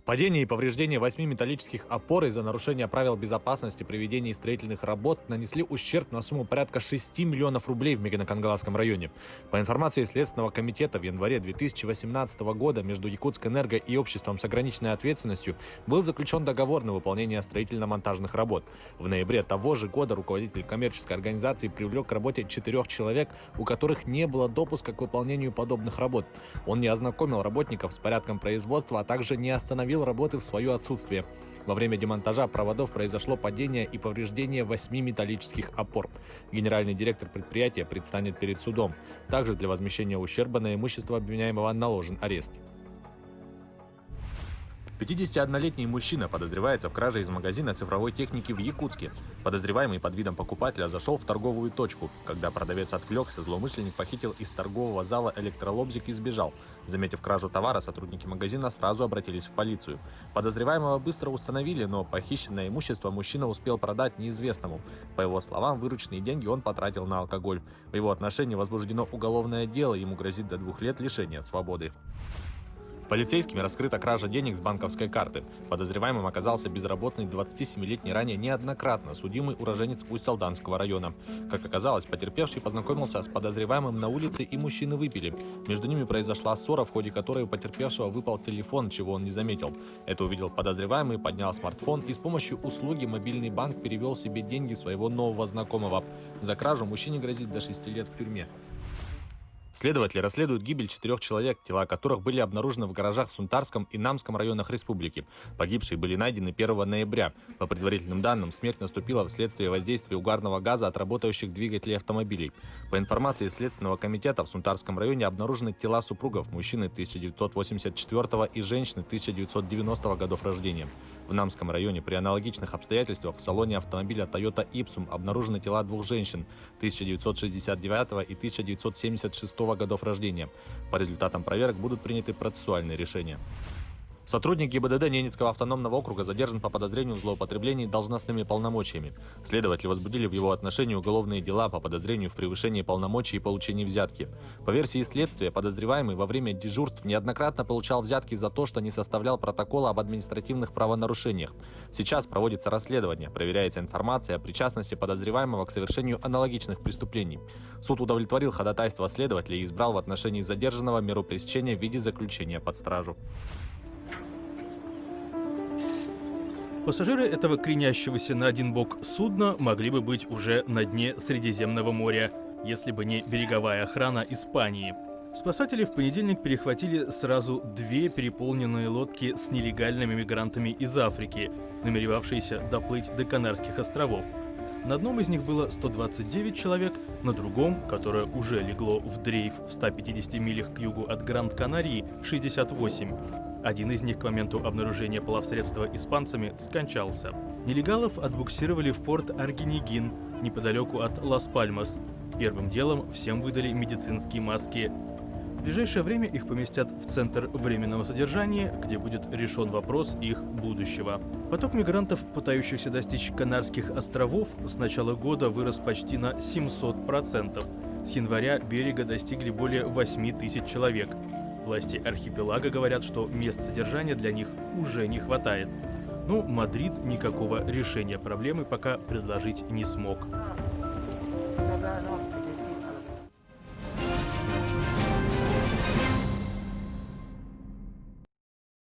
Падение и повреждение 8 металлических опор из-за нарушения правил безопасности при ведении строительных работ нанесли ущерб на сумму порядка 6 миллионов рублей в Мегино-Кангаласском районе. По информации Следственного комитета, в январе 2018 года между Якутскэнерго и обществом с ограниченной ответственностью был заключен договор на выполнение строительно-монтажных работ. В ноябре того же года руководитель коммерческой организации привлек к работе 4 человек, у которых не было допуска к выполнению подобных работ. Он не ознакомил работников с порядком производства, а также не остановил работы в свое отсутствие. Во время демонтажа проводов произошло падение и повреждение 8 металлических опор. Генеральный директор предприятия предстанет перед судом. Также для возмещения ущерба на имущество обвиняемого наложен арест. 51-летний мужчина подозревается в краже из магазина цифровой техники в Якутске. Подозреваемый под видом покупателя зашел в торговую точку. Когда продавец отвлекся, злоумышленник похитил из торгового зала электролобзик и сбежал. Заметив кражу товара, сотрудники магазина сразу обратились в полицию. Подозреваемого быстро установили, но похищенное имущество мужчина успел продать неизвестному. По его словам, вырученные деньги он потратил на алкоголь. В его отношении возбуждено уголовное дело, ему грозит до 2 лет лишения свободы. Полицейскими раскрыта кража денег с банковской карты. Подозреваемым оказался безработный 27-летний ранее неоднократно судимый уроженец Усть-Алданского района. Как оказалось, потерпевший познакомился с подозреваемым на улице, и мужчины выпили. Между ними произошла ссора, в ходе которой у потерпевшего выпал телефон, чего он не заметил. Это увидел подозреваемый, поднял смартфон и с помощью услуги «Мобильный банк» перевел себе деньги своего нового знакомого. За кражу мужчине грозит до 6 лет в тюрьме. Следователи расследуют гибель 4 человек, тела которых были обнаружены в гаражах в Сунтарском и Намском районах республики. Погибшие были найдены 1 ноября. По предварительным данным, смерть наступила вследствие воздействия угарного газа от работающих двигателей автомобилей. По информации Следственного комитета, в Сунтарском районе обнаружены тела супругов, мужчины 1984 и женщины 1990 годов рождения. В Намском районе при аналогичных обстоятельствах в салоне автомобиля Toyota Ipsum обнаружены тела 2 женщин 1969 и 1976 годов рождения. По результатам проверок будут приняты процессуальные решения. Сотрудник ГИБДД Ненецкого автономного округа задержан по подозрению в злоупотреблении должностными полномочиями. Следователи возбудили в его отношении уголовные дела по подозрению в превышении полномочий и получении взятки. По версии следствия, подозреваемый во время дежурств неоднократно получал взятки за то, что не составлял протокола об административных правонарушениях. Сейчас проводится расследование, проверяется информация о причастности подозреваемого к совершению аналогичных преступлений. Суд удовлетворил ходатайство следователя и избрал в отношении задержанного меру пресечения в виде заключения под стражу. Пассажиры этого кренящегося на один бок судна могли бы быть уже на дне Средиземного моря, если бы не береговая охрана Испании. Спасатели в понедельник перехватили сразу 2 переполненные лодки с нелегальными мигрантами из Африки, намеревавшиеся доплыть до Канарских островов. На одном из них было 129 человек, на другом, которое уже легло в дрейф в 150 милях к югу от Гранд-Канарии, 68. Один из них к моменту обнаружения плавсредства испанцами скончался. Нелегалов отбуксировали в порт Аргинегин, неподалеку от Лас-Пальмас. Первым делом всем выдали медицинские маски. В ближайшее время их поместят в центр временного содержания, где будет решен вопрос их будущего. Поток мигрантов, пытающихся достичь Канарских островов, с начала года вырос почти на 700%. С января берега достигли более 8 тысяч человек. Власти архипелага говорят, что мест содержания для них уже не хватает. Но Мадрид никакого решения проблемы пока предложить не смог.